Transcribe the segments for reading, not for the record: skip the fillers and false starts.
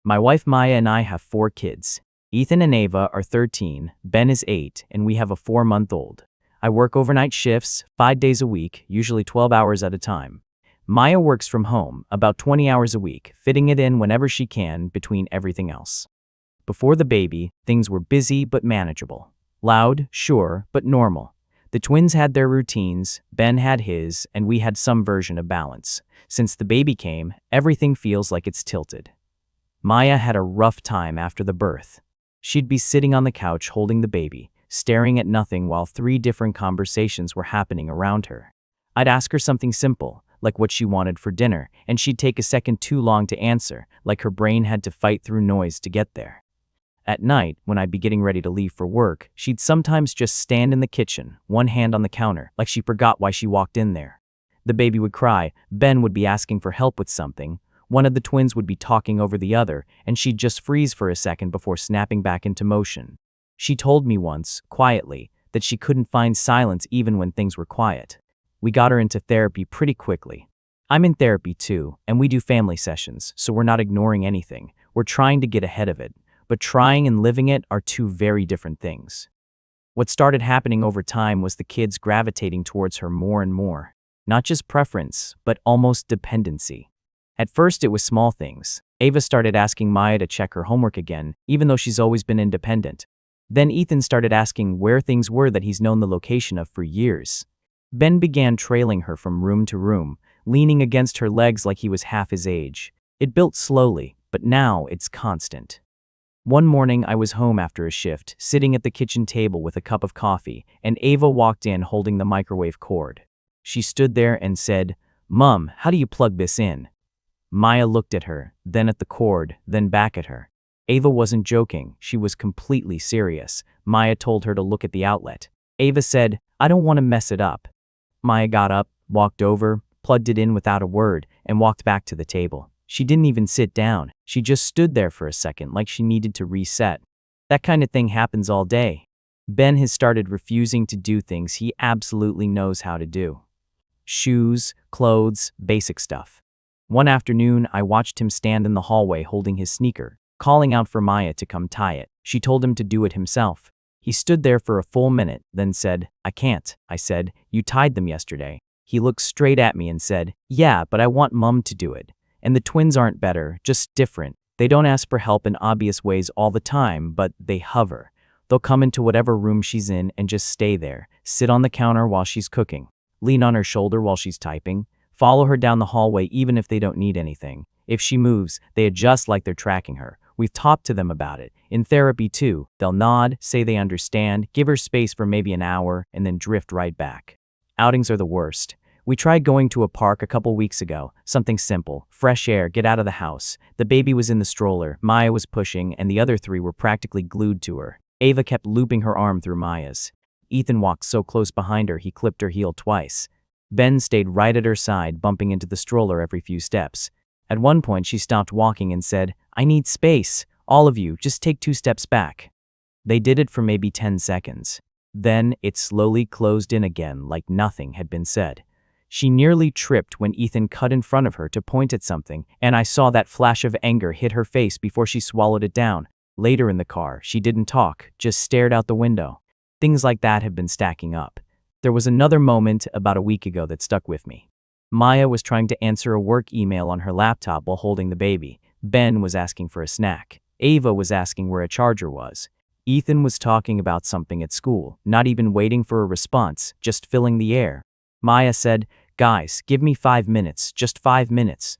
My wife Maya and I have 4 kids. Ethan and Ava are 13, Ben is 8, and we have a 4-month-old. I work overnight shifts, 5 days a week, usually 12 hours at a time. Maya works from home, about 20 hours a week, fitting it in whenever she can between everything else. Before the baby, things were busy but manageable. Loud, sure, but normal. The twins had their routines, Ben had his, and we had some version of balance. Since the baby came, everything feels like it's tilted. Maya had a rough time after the birth. She'd be sitting on the couch holding the baby, staring at nothing while 3 different conversations were happening around her. I'd ask her something simple, like what she wanted for dinner, and she'd take a second too long to answer, like her brain had to fight through noise to get there. At night, when I'd be getting ready to leave for work, she'd sometimes just stand in the kitchen, one hand on the counter, like she forgot why she walked in there. The baby would cry, Ben would be asking for help with something, one of the twins would be talking over the other, and she'd just freeze for a second before snapping back into motion. She told me once, quietly, that she couldn't find silence even when things were quiet. We got her into therapy pretty quickly. I'm in therapy too, and we do family sessions, so we're not ignoring anything. We're trying to get ahead of it, but trying and living it are 2 very different things. What started happening over time was the kids gravitating towards her more and more. Not just preference, but almost dependency. At first it was small things. Ava started asking Maya to check her homework again, even though she's always been independent. Then Ethan started asking where things were that he's known the location of for years. Ben began trailing her from room to room, leaning against her legs like he was half his age. It built slowly, but now it's constant. One morning I was home after a shift, sitting at the kitchen table with a cup of coffee, and Ava walked in holding the microwave cord. She stood there and said, "Mom, how do you plug this in?" Maya looked at her, then at the cord, then back at her. Ava wasn't joking, she was completely serious. Maya told her to look at the outlet. Ava said, "I don't want to mess it up." Maya got up, walked over, plugged it in without a word, and walked back to the table. She didn't even sit down, she just stood there for a second like she needed to reset. That kind of thing happens all day. Ben has started refusing to do things he absolutely knows how to do. Shoes, clothes, basic stuff. One afternoon, I watched him stand in the hallway holding his sneaker, calling out for Maya to come tie it. She told him to do it himself. He stood there for a full minute, then said, "I can't." I said, "You tied them yesterday." He looked straight at me and said, "Yeah, but I want Mom to do it. And the twins aren't better, just different. They don't ask for help in obvious ways all the time, but they hover. They'll come into whatever room she's in and just stay there, sit on the counter while she's cooking, lean on her shoulder while she's typing, follow her down the hallway even if they don't need anything. If she moves, they adjust like they're tracking her. We've talked to them about it. In therapy too, they'll nod, say they understand, give her space for maybe an hour, and then drift right back. Outings are the worst. We tried going to a park a couple weeks ago, something simple, fresh air, get out of the house. The baby was in the stroller, Maya was pushing, and the other 3 were practically glued to her. Ava kept looping her arm through Maya's. Ethan walked so close behind her he clipped her heel twice. Ben stayed right at her side, bumping into the stroller every few steps. At one point she stopped walking and said, "I need space. All of you, just take 2 steps back." They did it for maybe 10 seconds. Then it slowly closed in again like nothing had been said. She nearly tripped when Ethan cut in front of her to point at something, and I saw that flash of anger hit her face before she swallowed it down. Later in the car, she didn't talk, just stared out the window. Things like that have been stacking up. There was another moment about a week ago that stuck with me. Maya was trying to answer a work email on her laptop while holding the baby. Ben was asking for a snack. Ava was asking where a charger was. Ethan was talking about something at school, not even waiting for a response, just filling the air. Maya said, "Guys, give me 5 minutes, just 5 minutes."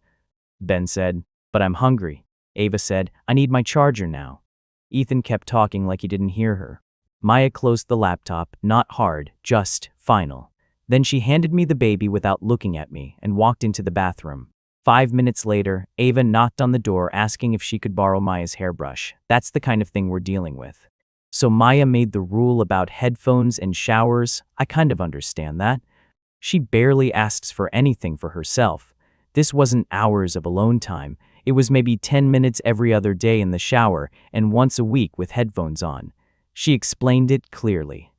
Ben said, "But I'm hungry." Ava said, "I need my charger now." Ethan kept talking like he didn't hear her. Maya closed the laptop, not hard, just final. Then she handed me the baby without looking at me and walked into the bathroom. 5 minutes later, Ava knocked on the door asking if she could borrow Maya's hairbrush. That's the kind of thing we're dealing with. So Maya made the rule about headphones and showers. I kind of understand that. She barely asks for anything for herself. This wasn't hours of alone time. It was maybe 10 minutes every other day in the shower and once a week with headphones on. She explained it clearly.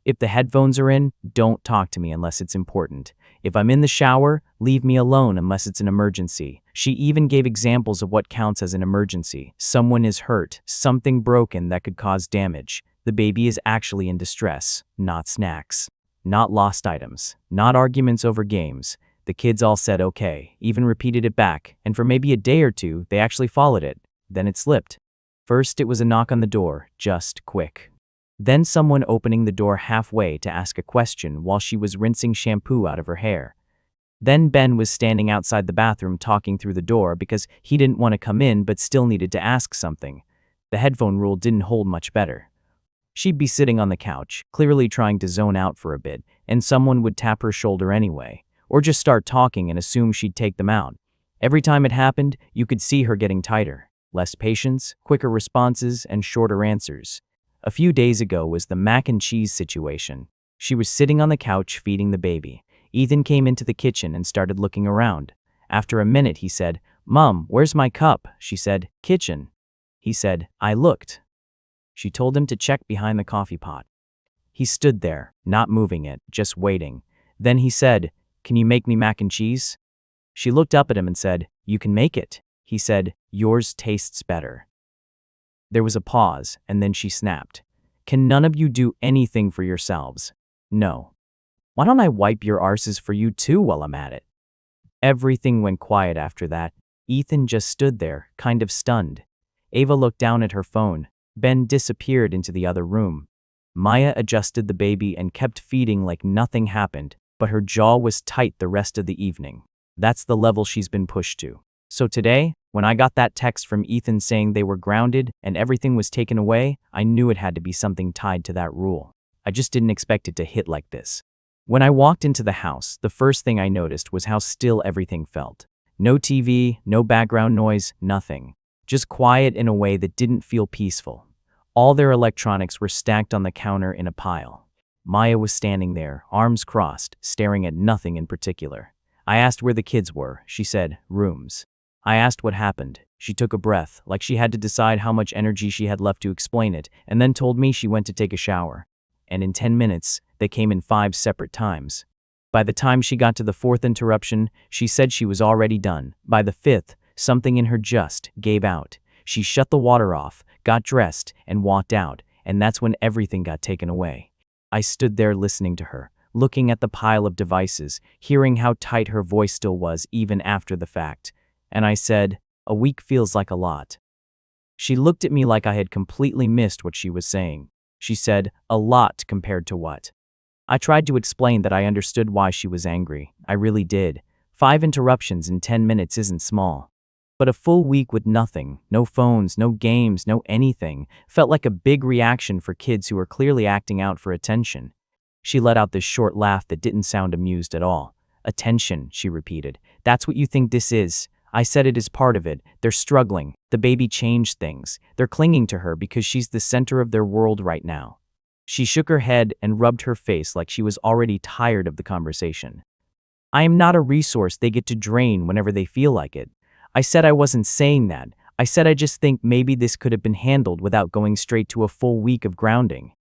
If the headphones are in, don't talk to me unless it's important. If I'm in the shower, leave me alone unless it's an emergency. She even gave examples of what counts as an emergency. Someone is hurt, something broken that could cause damage. The baby is actually in distress, not snacks. Not lost items, not arguments over games. The kids all said okay, even repeated it back, and for maybe a day or two, they actually followed it. Then it slipped. First, it was a knock on the door, just quick. Then someone opening the door halfway to ask a question while she was rinsing shampoo out of her hair. Then Ben was standing outside the bathroom talking through the door because he didn't want to come in but still needed to ask something. The headphone rule didn't hold much better. She'd be sitting on the couch, clearly trying to zone out for a bit, and someone would tap her shoulder anyway, or just start talking and assume she'd take them out. Every time it happened, you could see her getting tighter. Less patience, quicker responses, and shorter answers. A few days ago was the mac and cheese situation. She was sitting on the couch feeding the baby. Ethan came into the kitchen and started looking around. After a minute, he said, "Mom, where's my cup?" She said, "Kitchen." He said, "I looked." She told him to check behind the coffee pot. He stood there, not moving it, just waiting. Then he said, "Can you make me mac and cheese?" She looked up at him and said, "You can make it." He said, "Yours tastes better." There was a pause, and then she snapped. "Can none of you do anything for yourselves?" "No." "Why don't I wipe your arses for you too while I'm at it?" Everything went quiet after that. Ethan just stood there, kind of stunned. Ava looked down at her phone. Ben disappeared into the other room. Maya adjusted the baby and kept feeding like nothing happened, but her jaw was tight the rest of the evening. That's the level she's been pushed to. So today, when I got that text from Ethan saying they were grounded and everything was taken away, I knew it had to be something tied to that rule. I just didn't expect it to hit like this. When I walked into the house, the first thing I noticed was how still everything felt. No TV, no background noise, nothing. Just quiet in a way that didn't feel peaceful. All their electronics were stacked on the counter in a pile. Maya was standing there, arms crossed, staring at nothing in particular. I asked where the kids were. She said, "Rooms." I asked what happened. She took a breath, like she had to decide how much energy she had left to explain it, and then told me she went to take a shower. And in 10 minutes, they came in 5 separate times. By the time she got to the 4th interruption, she said she was already done. By the 5th, something in her just gave out. She shut the water off, got dressed, and walked out, and that's when everything got taken away. I stood there listening to her, looking at the pile of devices, hearing how tight her voice still was even after the fact. And I said, "A week feels like a lot." She looked at me like I had completely missed what she was saying. She said, "A lot compared to what?" I tried to explain that I understood why she was angry. I really did. 5 interruptions in 10 minutes isn't small. But a full week with nothing, no phones, no games, no anything, felt like a big reaction for kids who were clearly acting out for attention. She let out this short laugh that didn't sound amused at all. "Attention," she repeated. "That's what you think this is?" I said it is part of it. They're struggling. The baby changed things. They're clinging to her because she's the center of their world right now. She shook her head and rubbed her face like she was already tired of the conversation. "I am not a resource they get to drain whenever they feel like it." I said I wasn't saying that. I said I just think maybe this could have been handled without going straight to a full week of grounding.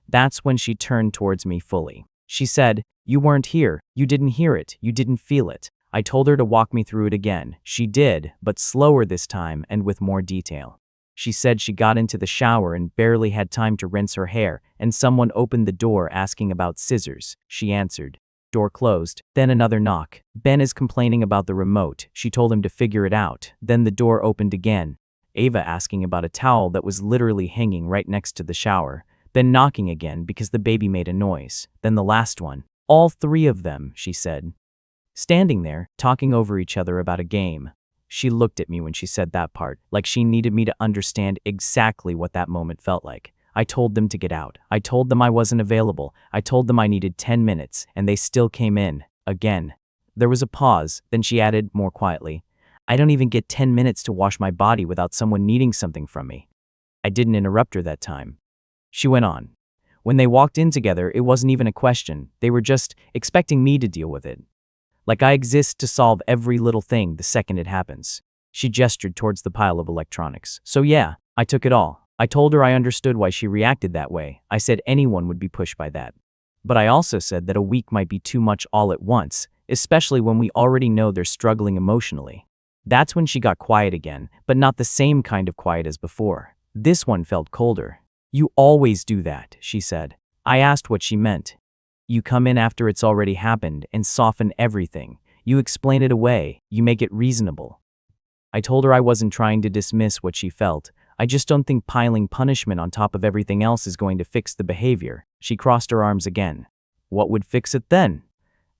That's when she turned towards me fully. She said, "You weren't here. You didn't hear it. You didn't feel it." I told her to walk me through it again. She did, but slower this time and with more detail. She said she got into the shower and barely had time to rinse her hair, and someone opened the door asking about scissors. She answered. Door closed, then another knock. "Ben is complaining about the remote." She told him to figure it out. Then the door opened again. Ava asking about a towel that was literally hanging right next to the shower. Then knocking again because the baby made a noise. Then the last one. "All 3 of them," she said. Standing there, talking over each other about a game. She looked at me when she said that part, like she needed me to understand exactly what that moment felt like. I told them to get out. I told them I wasn't available. I told them I needed 10 minutes, and they still came in. Again. There was a pause, then she added, more quietly, "I don't even get 10 minutes to wash my body without someone needing something from me." I didn't interrupt her that time. She went on. "When they walked in together, it wasn't even a question. They were just expecting me to deal with it. Like I exist to solve every little thing the second it happens." She gestured towards the pile of electronics. "So yeah, I took it all. I told her I understood why she reacted that way. I said anyone would be pushed by that. But I also said that a week might be too much all at once, especially when we already know they're struggling emotionally. That's when she got quiet again, but not the same kind of quiet as before. This one felt colder. "You always do that," she said. I asked what she meant. "You come in after it's already happened and soften everything. You explain it away, you make it reasonable." I told her I wasn't trying to dismiss what she felt. I just don't think piling punishment on top of everything else is going to fix the behavior. She crossed her arms again. "What would fix it then?"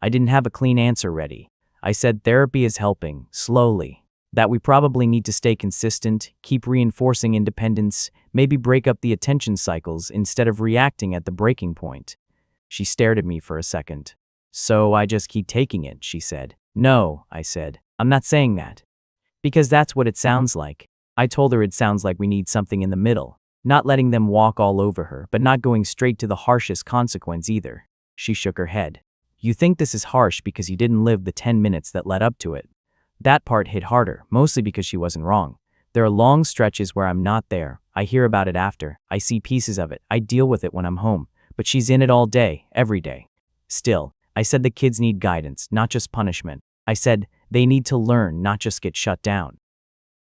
I didn't have a clean answer ready. I said therapy is helping, slowly. That we probably need to stay consistent, keep reinforcing independence, maybe break up the attention cycles instead of reacting at the breaking point. She stared at me for a second. "So I just keep taking it," she said. "No," I said. "I'm not saying that." Because that's what it sounds like. I told her it sounds like we need something in the middle. Not letting them walk all over her, but not going straight to the harshest consequence either. She shook her head. "You think this is harsh because you didn't live the 10 minutes that led up to it." That part hit harder, mostly because she wasn't wrong. There are long stretches where I'm not there. I hear about it after. I see pieces of it. I deal with it when I'm home. But she's in it all day, every day. Still, I said the kids need guidance, not just punishment. I said they need to learn, not just get shut down.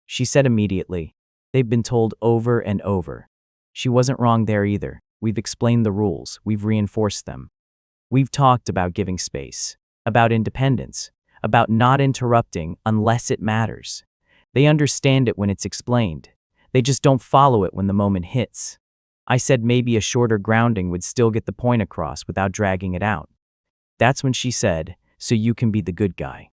She said immediately, "They've been told over and over." She wasn't wrong there either. We've explained the rules. We've reinforced them. We've talked about giving space, about independence, about not interrupting unless it matters. They understand it when it's explained. They just don't follow it when the moment hits. I said maybe a shorter grounding would still get the point across without dragging it out. That's when she said, "So you can be the good guy."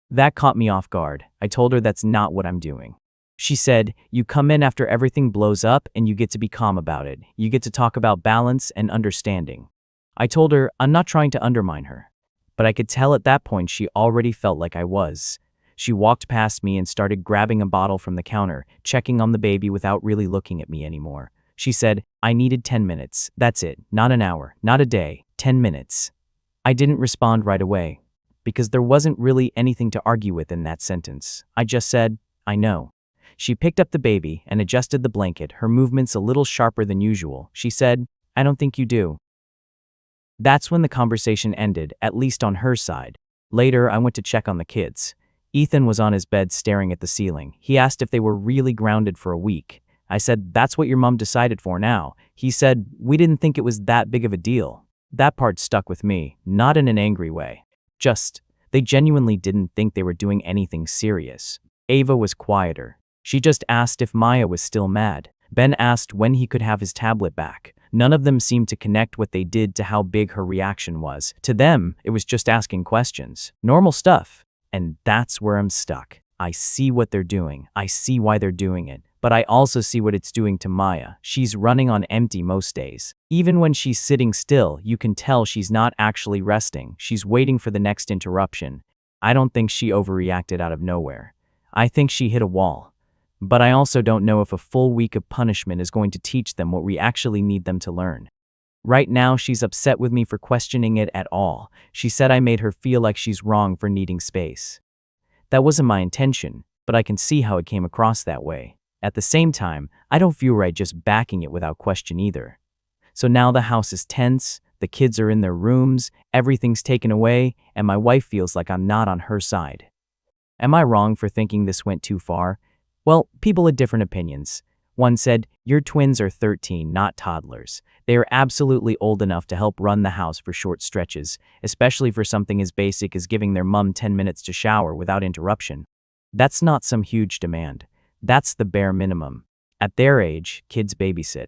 That caught me off guard. I told her that's not what I'm doing. She said, "You come in after everything blows up and you get to be calm about it. You get to talk about balance and understanding." I told her I'm not trying to undermine her. But I could tell at that point she already felt like I was. She walked past me and started grabbing a bottle from the counter, checking on the baby without really looking at me anymore. She said, "I needed 10 minutes. That's it. Not an hour, not a day, 10 minutes. I didn't respond right away, because there wasn't really anything to argue with in that sentence. I just said, "I know." She picked up the baby and adjusted the blanket, her movements a little sharper than usual. She said, "I don't think you do." That's when the conversation ended, at least on her side. Later, I went to check on the kids. Ethan was on his bed staring at the ceiling. He asked if they were really grounded for a week. I said, "That's what your mom decided for now." He said, "We didn't think it was that big of a deal." That part stuck with me, not in an angry way. Just, they genuinely didn't think they were doing anything serious. Ava was quieter. She just asked if Maya was still mad. Ben asked when he could have his tablet back. None of them seemed to connect what they did to how big her reaction was. To them, it was just asking questions. Normal stuff. And that's where I'm stuck. I see what they're doing. I see why they're doing it. But I also see what it's doing to Maya. She's running on empty most days. Even when she's sitting still, you can tell she's not actually resting. She's waiting for the next interruption. I don't think she overreacted out of nowhere. I think she hit a wall. But I also don't know if a full week of punishment is going to teach them what we actually need them to learn. Right now, she's upset with me for questioning it at all. She said I made her feel like she's wrong for needing space. That wasn't my intention, but I can see how it came across that way. At the same time, I don't feel right just backing it without question either. So now the house is tense, the kids are in their rooms, everything's taken away, and my wife feels like I'm not on her side. Am I wrong for thinking this went too far? Well, people had different opinions. One said, "Your twins are 13, not toddlers. They are absolutely old enough to help run the house for short stretches, especially for something as basic as giving their mom 10 minutes to shower without interruption. That's not some huge demand. That's the bare minimum. At their age, kids babysit.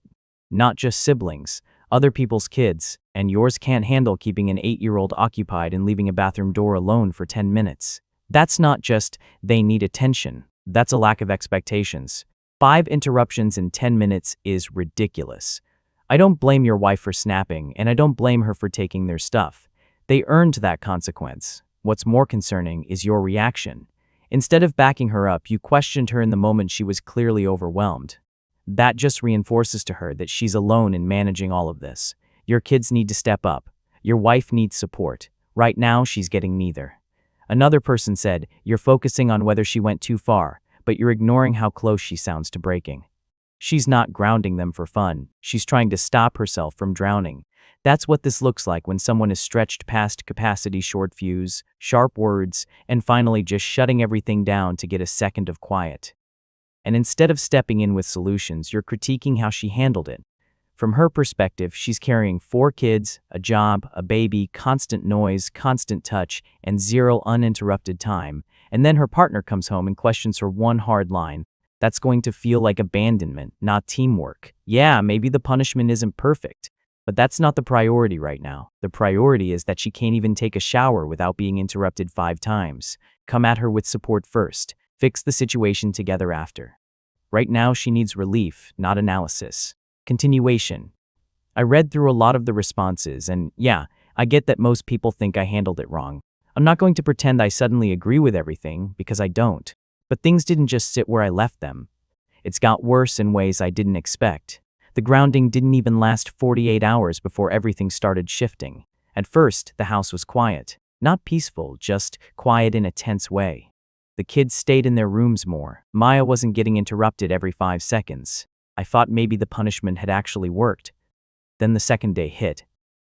Not just siblings, other people's kids, and yours can't handle keeping an 8-year-old occupied and leaving a bathroom door alone for 10 minutes. That's not just, they need attention. That's a lack of expectations. 5 interruptions in 10 minutes is ridiculous. I don't blame your wife for snapping, and I don't blame her for taking their stuff. They earned that consequence. What's more concerning is your reaction. Instead of backing her up, you questioned her in the moment she was clearly overwhelmed. That just reinforces to her that she's alone in managing all of this. Your kids need to step up. Your wife needs support. Right now, she's getting neither. Another person said, "You're focusing on whether she went too far, but you're ignoring how close she sounds to breaking." She's not grounding them for fun. She's trying to stop herself from drowning. That's what this looks like when someone is stretched past capacity, short fuse, sharp words, and finally just shutting everything down to get a second of quiet. And instead of stepping in with solutions, you're critiquing how she handled it. From her perspective, she's carrying 4 kids, a job, a baby, constant noise, constant touch, and 0 uninterrupted time. And then her partner comes home and questions her one hard line. That's going to feel like abandonment, not teamwork. Yeah, maybe the punishment isn't perfect, but that's not the priority right now. The priority is that she can't even take a shower without being interrupted 5 times. Come at her with support first. Fix the situation together after. Right now, she needs relief, not analysis. Continuation. I read through a lot of the responses, and yeah, I get that most people think I handled it wrong. I'm not going to pretend I suddenly agree with everything, because I don't. But things didn't just sit where I left them. It's got worse in ways I didn't expect. The grounding didn't even last 48 hours before everything started shifting. At first, the house was quiet. Not peaceful, just quiet in a tense way. The kids stayed in their rooms more. Maya wasn't getting interrupted every 5 seconds. I thought maybe the punishment had actually worked. Then the second day hit.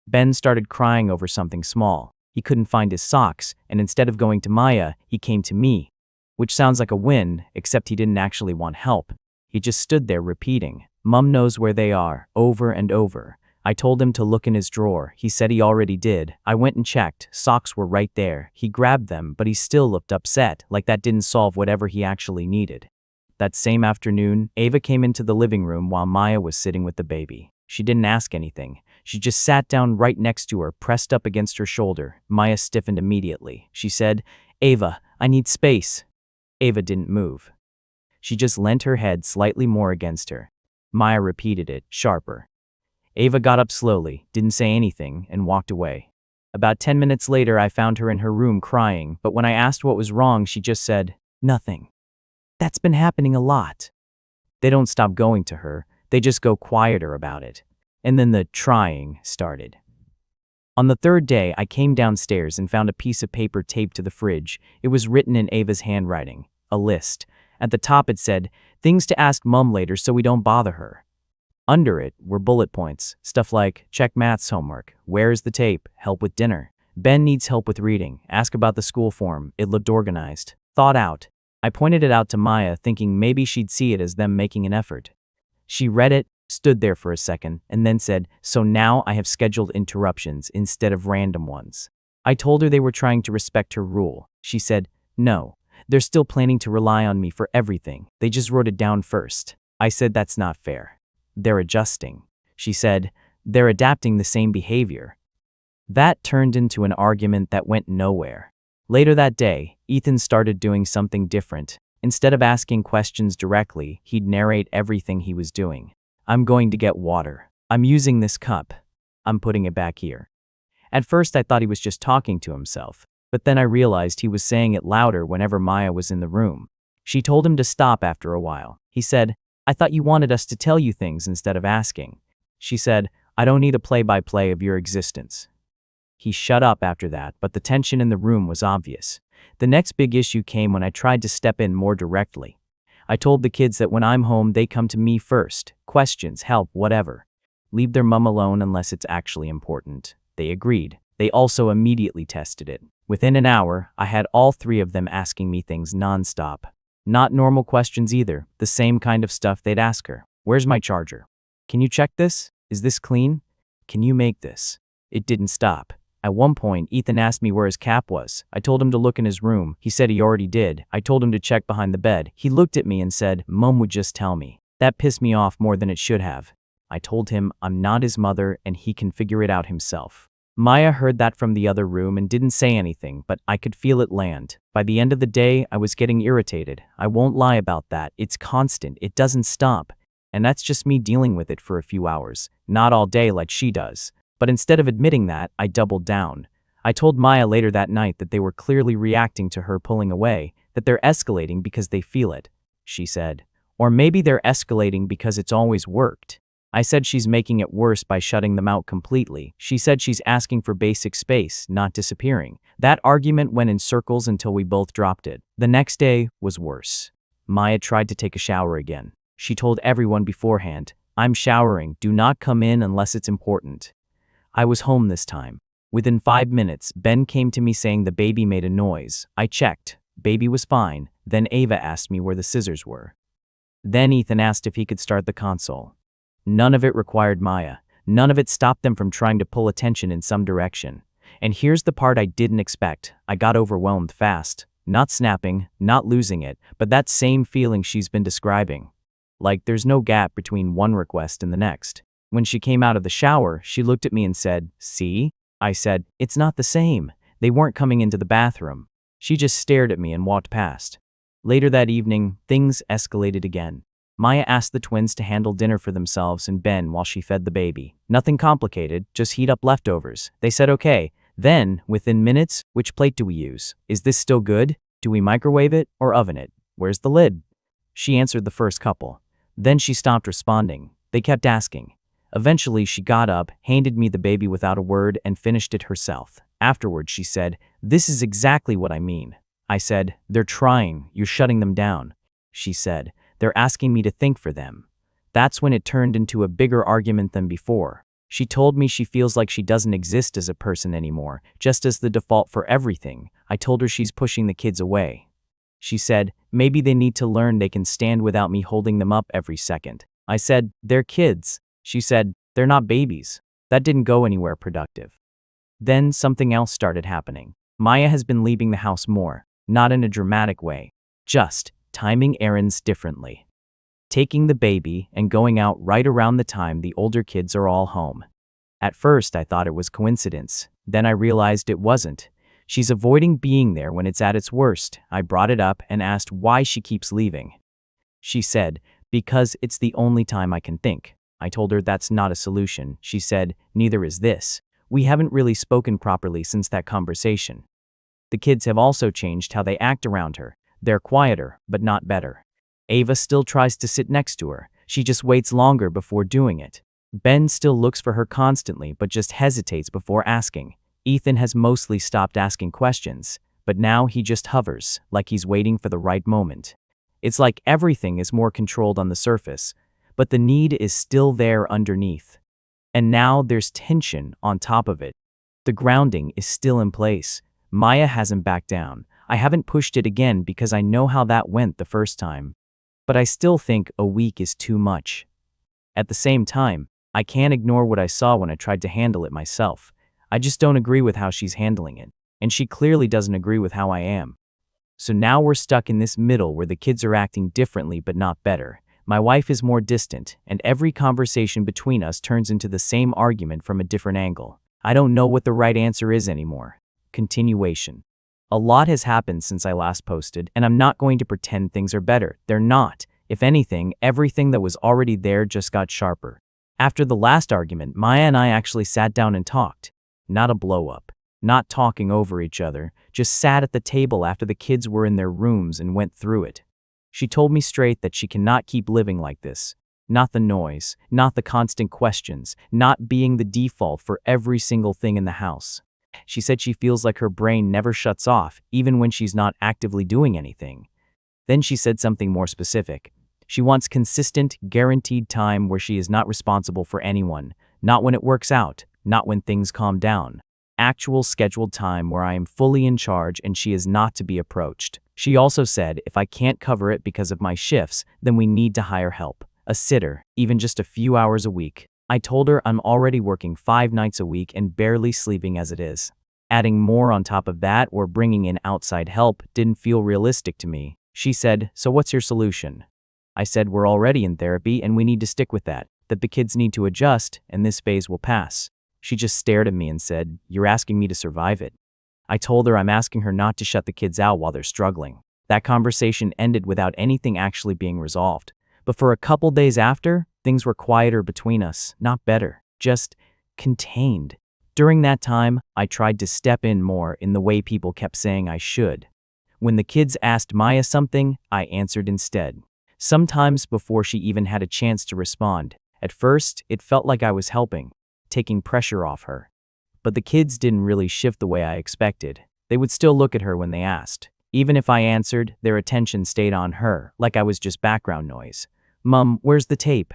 Ben started crying over something small. He couldn't find his socks, and instead of going to Maya, he came to me. Which sounds like a win, except he didn't actually want help. He just stood there repeating, "Mom knows where they are," over and over. I told him to look in his drawer. He said he already did. I went and checked. Socks were right there. He grabbed them, but he still looked upset, like that didn't solve whatever he actually needed. That same afternoon, Ava came into the living room while Maya was sitting with the baby. She didn't ask anything. She just sat down right next to her, pressed up against her shoulder. Maya stiffened immediately. She said, "Ava, I need space." Ava didn't move. She just leant her head slightly more against her. Maya repeated it, sharper. Ava got up slowly, didn't say anything, and walked away. About 10 minutes later, I found her in her room crying, but when I asked what was wrong, she just said, "Nothing." That's been happening a lot. They don't stop going to her, they just go quieter about it. And then the trying started. On the 3rd day, I came downstairs and found a piece of paper taped to the fridge. It was written in Ava's handwriting, a list. At the top it said, "Things to ask Mom later so we don't bother her." Under it were bullet points, stuff like, "Check maths homework, where is the tape, help with dinner. Ben needs help with reading, ask about the school form." It looked organized, thought out. I pointed it out to Maya, thinking maybe she'd see it as them making an effort. She read it, stood there for a second, and then said, "So now I have scheduled interruptions instead of random ones." I told her they were trying to respect her rule. She said, "No, they're still planning to rely on me for everything. They just wrote it down first." I said, "That's not fair." "They're adjusting." She said, "They're adapting the same behavior." That turned into an argument that went nowhere. Later that day, Ethan started doing something different. Instead of asking questions directly, he'd narrate everything he was doing. "I'm going to get water. I'm using this cup. I'm putting it back here." At first I thought he was just talking to himself, but then I realized he was saying it louder whenever Maya was in the room. She told him to stop after a while. He said, "I thought you wanted us to tell you things instead of asking." She said, "I don't need a play-by-play of your existence." He shut up after that, but the tension in the room was obvious. The next big issue came when I tried to step in more directly. I told the kids that when I'm home, they come to me first. Questions, help, whatever. Leave their mom alone unless it's actually important. They agreed. They also immediately tested it. Within an hour, I had all 3 of them asking me things nonstop. Not normal questions either, the same kind of stuff they'd ask her. "Where's my charger? Can you check this? Is this clean? Can you make this?" It didn't stop. At one point, Ethan asked me where his cap was. I told him to look in his room. He said he already did. I told him to check behind the bed. He looked at me and said, "Mom would just tell me." That pissed me off more than it should have. I told him I'm not his mother and he can figure it out himself. Maya heard that from the other room and didn't say anything, but I could feel it land. By the end of the day, I was getting irritated. I won't lie about that. It's constant. It doesn't stop. And that's just me dealing with it for a few hours. Not all day like she does. But instead of admitting that, I doubled down. I told Maya later that night that they were clearly reacting to her pulling away, that they're escalating because they feel it. She said, "Or maybe they're escalating because it's always worked." I said she's making it worse by shutting them out completely. She said she's asking for basic space, not disappearing. That argument went in circles until we both dropped it. The next day was worse. Maya tried to take a shower again. She told everyone beforehand, "I'm showering, do not come in unless it's important." I was home this time. Within 5 minutes, Ben came to me saying the baby made a noise. I checked. Baby was fine. Then Ava asked me where the scissors were. Then Ethan asked if he could start the console. None of it required Maya. None of it stopped them from trying to pull attention in some direction. And here's the part I didn't expect. I got overwhelmed fast. Not snapping, not losing it, but that same feeling she's been describing. Like there's no gap between one request and the next. When she came out of the shower, she looked at me and said, "See?" I said, "It's not the same. They weren't coming into the bathroom." She just stared at me and walked past. Later that evening, things escalated again. Maya asked the twins to handle dinner for themselves and Ben while she fed the baby. Nothing complicated, just heat up leftovers. They said okay. Then, within minutes, which plate do we use? Is this still good? Do we microwave it or oven it? Where's the lid? She answered the first couple. Then she stopped responding. They kept asking. Eventually, she got up, handed me the baby without a word, and finished it herself. Afterwards, she said, "This is exactly what I mean." I said, "They're trying, you're shutting them down." She said, "They're asking me to think for them." That's when it turned into a bigger argument than before. She told me she feels like she doesn't exist as a person anymore, just as the default for everything. I told her she's pushing the kids away. She said, "Maybe they need to learn they can stand without me holding them up every second." I said, "They're kids." She said, "They're not babies." That didn't go anywhere productive. Then something else started happening. Maya has been leaving the house more, not in a dramatic way, just timing errands differently. Taking the baby and going out right around the time the older kids are all home. At first I thought it was coincidence, then I realized it wasn't. She's avoiding being there when it's at its worst. I brought it up and asked why she keeps leaving. She said, "Because it's the only time I can think." I told her that's not a solution. She said, "Neither is this." We haven't really spoken properly since that conversation. The kids have also changed how they act around her. They're quieter, but not better. Ava still tries to sit next to her. She just waits longer before doing it. Ben still looks for her constantly, but just hesitates before asking. Ethan has mostly stopped asking questions, but now he just hovers, like he's waiting for the right moment. It's like everything is more controlled on the surface, but the need is still there underneath. And now there's tension on top of it. The grounding is still in place. Maya hasn't backed down. I haven't pushed it again because I know how that went the first time. But I still think a week is too much. At the same time, I can't ignore what I saw when I tried to handle it myself. I just don't agree with how she's handling it, and she clearly doesn't agree with how I am. So now we're stuck in this middle where the kids are acting differently but not better. My wife is more distant, and every conversation between us turns into the same argument from a different angle. I don't know what the right answer is anymore. Continuation. A lot has happened since I last posted, and I'm not going to pretend things are better. They're not. If anything, everything that was already there just got sharper. After the last argument, Maya and I actually sat down and talked. Not a blow-up. Not talking over each other, just sat at the table after the kids were in their rooms and went through it. She told me straight that she cannot keep living like this. Not the noise, not the constant questions, not being the default for every single thing in the house. She said she feels like her brain never shuts off, even when she's not actively doing anything. Then she said something more specific. She wants consistent, guaranteed time where she is not responsible for anyone, not when it works out, not when things calm down. Actual scheduled time where I am fully in charge and she is not to be approached. She also said if I can't cover it because of my shifts, then we need to hire help. A sitter, even just a few hours a week. I told her I'm already working 5 nights a week and barely sleeping as it is. Adding more on top of that or bringing in outside help didn't feel realistic to me. She said, "So what's your solution?" I said we're already in therapy and we need to stick with that the kids need to adjust and this phase will pass. She just stared at me and said, "You're asking me to survive it." I told her I'm asking her not to shut the kids out while they're struggling. That conversation ended without anything actually being resolved. But for a couple days after, things were quieter between us, not better, just contained. During that time, I tried to step in more in the way people kept saying I should. When the kids asked Maya something, I answered instead. Sometimes before she even had a chance to respond. At first, it felt like I was helping, taking pressure off her. But the kids didn't really shift the way I expected. They would still look at her when they asked. Even if I answered, their attention stayed on her, like I was just background noise. "Mum, where's the tape?"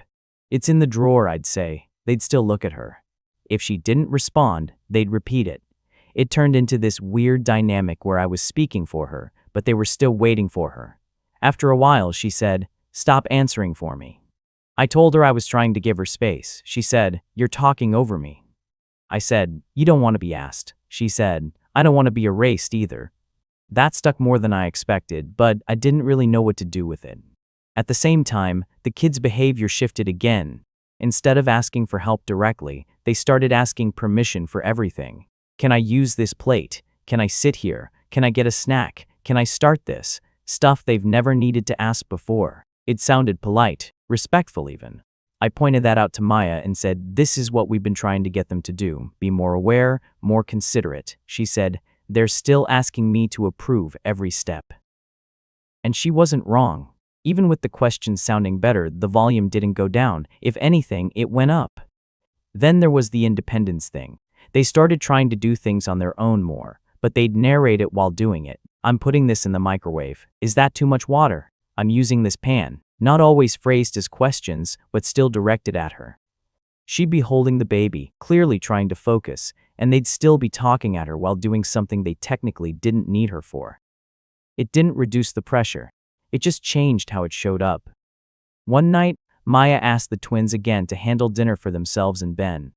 "It's in the drawer," I'd say. They'd still look at her. If she didn't respond, they'd repeat it. It turned into this weird dynamic where I was speaking for her, but they were still waiting for her. After a while, she said, "Stop answering for me." I told her I was trying to give her space. She said, "You're talking over me." I said, "You don't want to be asked." She said, "I don't want to be erased either." That stuck more than I expected, but I didn't really know what to do with it. At the same time, the kids' behavior shifted again. Instead of asking for help directly, they started asking permission for everything. "Can I use this plate? Can I sit here? Can I get a snack? Can I start this?" Stuff they've never needed to ask before. It sounded polite, respectful even. I pointed that out to Maya and said, "This is what we've been trying to get them to do. Be more aware, more considerate." She said, "They're still asking me to approve every step." And she wasn't wrong. Even with the questions sounding better, the volume didn't go down. If anything, it went up. Then there was the independence thing. They started trying to do things on their own more, but they'd narrate it while doing it. "I'm putting this in the microwave. Is that too much water? I'm using this pan." Not always phrased as questions, but still directed at her. She'd be holding the baby, clearly trying to focus, and they'd still be talking at her while doing something they technically didn't need her for. It didn't reduce the pressure. It just changed how it showed up. One night, Maya asked the twins again to handle dinner for themselves and Ben.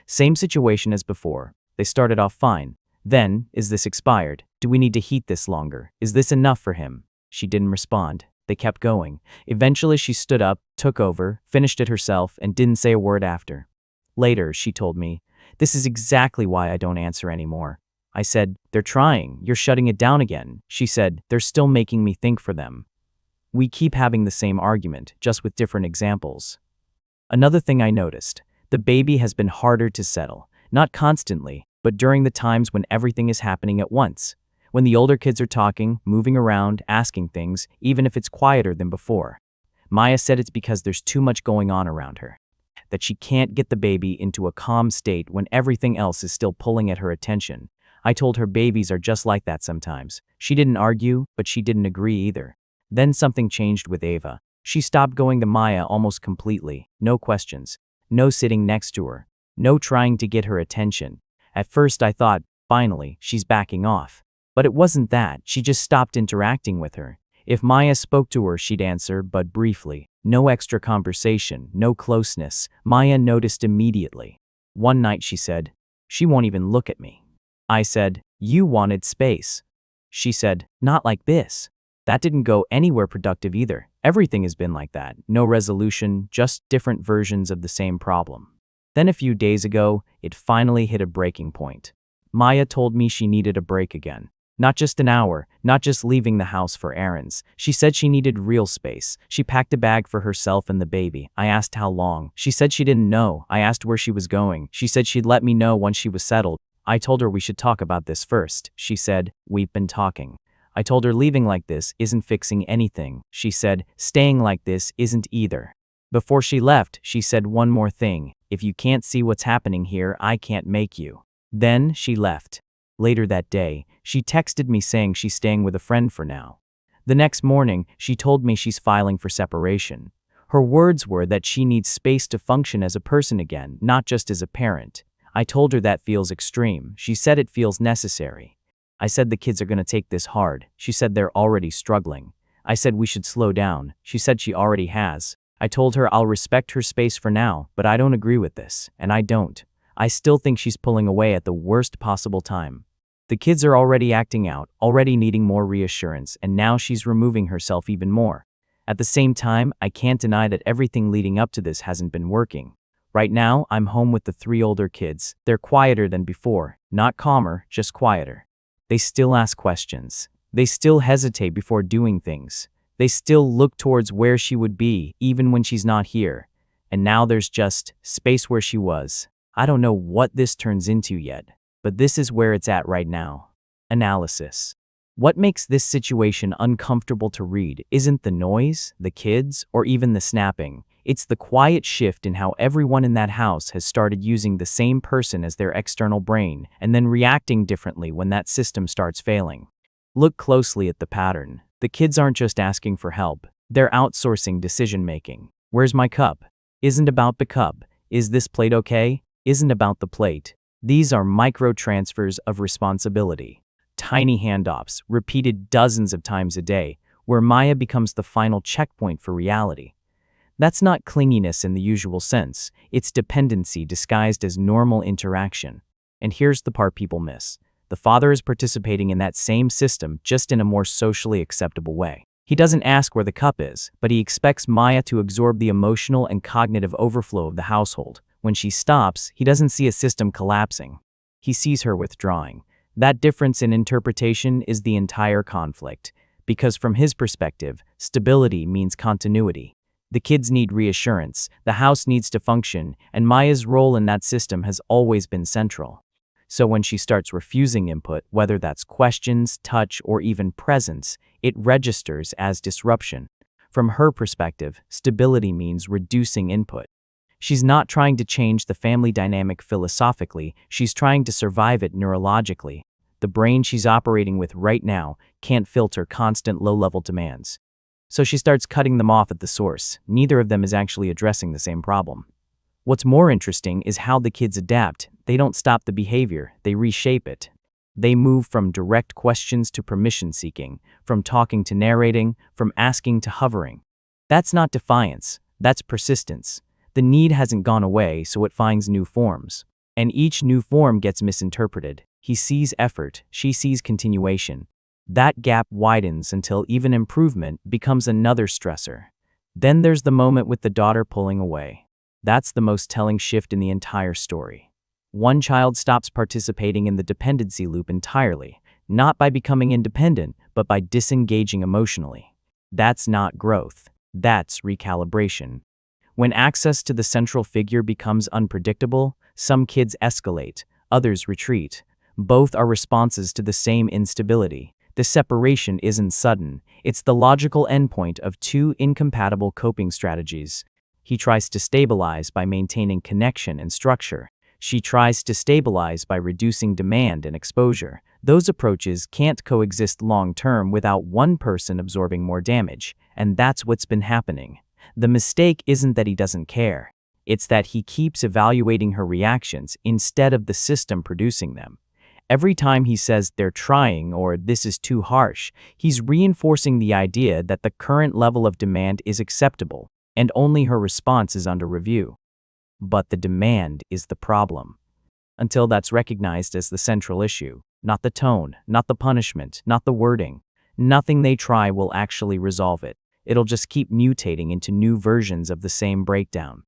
Same situation as before. They started off fine. Then, "Is this expired? Do we need to heat this longer? Is this enough for him?" She didn't respond. They kept going. Eventually she stood up, took over, finished it herself, and didn't say a word after. Later, she told me, "This is exactly why I don't answer anymore." I said, "They're trying. You're shutting it down again." She said, "They're still making me think for them." We keep having the same argument, just with different examples. Another thing I noticed, the baby has been harder to settle. Not constantly, but during the times when everything is happening at once. When the older kids are talking, moving around, asking things, even if it's quieter than before. Maya said it's because there's too much going on around her. That she can't get the baby into a calm state when everything else is still pulling at her attention. I told her babies are just like that sometimes. She didn't argue, but she didn't agree either. Then something changed with Ava. She stopped going to Maya almost completely. No questions. No sitting next to her. No trying to get her attention. At first I thought, finally, she's backing off. But it wasn't that. She just stopped interacting with her. If Maya spoke to her, she'd answer, but briefly. No extra conversation, no closeness. Maya noticed immediately. One night she said, "She won't even look at me." I said, "You wanted space." She said, "Not like this." That didn't go anywhere productive either. Everything has been like that. No resolution, just different versions of the same problem. Then a few days ago, it finally hit a breaking point. Maya told me she needed a break again. Not just an hour, not just leaving the house for errands. She said she needed real space. She packed a bag for herself and the baby. I asked how long. She said she didn't know. I asked where she was going. She said she'd let me know once she was settled. I told her we should talk about this first. She said, "We've been talking." I told her leaving like this isn't fixing anything. She said, "Staying like this isn't either." Before she left, she said one more thing. "If you can't see what's happening here, I can't make you." Then she left. Later that day, she texted me saying she's staying with a friend for now. The next morning, she told me she's filing for separation. Her words were that she needs space to function as a person again, not just as a parent. I told her that feels extreme. She said it feels necessary. I said the kids are going to take this hard. She said they're already struggling. I said we should slow down. She said she already has. I told her I'll respect her space for now, but I don't agree with this, and I don't. I still think she's pulling away at the worst possible time. The kids are already acting out, already needing more reassurance, and now she's removing herself even more. At the same time, I can't deny that everything leading up to this hasn't been working. Right now, I'm home with the 3 older kids. They're quieter than before, not calmer, just quieter. They still ask questions. They still hesitate before doing things. They still look towards where she would be, even when she's not here. And now there's just space where she was. I don't know what this turns into yet, but this is where it's at right now. Analysis. What makes this situation uncomfortable to read isn't the noise, the kids, or even the snapping. It's the quiet shift in how everyone in that house has started using the same person as their external brain and then reacting differently when that system starts failing. Look closely at the pattern. The kids aren't just asking for help. They're outsourcing decision-making. Where's my cup? Isn't about the cup. Is this plate okay? Isn't about the plate. These are micro-transfers of responsibility. Tiny handoffs, repeated dozens of times a day, where Maya becomes the final checkpoint for reality. That's not clinginess in the usual sense, it's dependency disguised as normal interaction. And here's the part people miss. The father is participating in that same system, just in a more socially acceptable way. He doesn't ask where the cup is, but he expects Maya to absorb the emotional and cognitive overflow of the household. When she stops, he doesn't see a system collapsing. He sees her withdrawing. That difference in interpretation is the entire conflict, because from his perspective, stability means continuity. The kids need reassurance, the house needs to function, and Maya's role in that system has always been central. So when she starts refusing input, whether that's questions, touch, or even presence, it registers as disruption. From her perspective, stability means reducing input. She's not trying to change the family dynamic philosophically, she's trying to survive it neurologically. The brain she's operating with right now can't filter constant low-level demands. So she starts cutting them off at the source. Neither of them is actually addressing the same problem. What's more interesting is how the kids adapt. They don't stop the behavior, they reshape it. They move from direct questions to permission seeking, from talking to narrating, from asking to hovering. That's not defiance, that's persistence. The need hasn't gone away, so it finds new forms. And each new form gets misinterpreted. He sees effort, she sees continuation. That gap widens until even improvement becomes another stressor. Then there's the moment with the daughter pulling away. That's the most telling shift in the entire story. One child stops participating in the dependency loop entirely, not by becoming independent, but by disengaging emotionally. That's not growth. That's recalibration. When access to the central figure becomes unpredictable, some kids escalate, others retreat. Both are responses to the same instability. The separation isn't sudden, it's the logical endpoint of two incompatible coping strategies. He tries to stabilize by maintaining connection and structure. She tries to stabilize by reducing demand and exposure. Those approaches can't coexist long-term without one person absorbing more damage, and that's what's been happening. The mistake isn't that he doesn't care. It's that he keeps evaluating her reactions instead of the system producing them. Every time he says they're trying or this is too harsh, he's reinforcing the idea that the current level of demand is acceptable, and only her response is under review. But the demand is the problem. Until that's recognized as the central issue, not the tone, not the punishment, not the wording, nothing they try will actually resolve it. It'll just keep mutating into new versions of the same breakdown.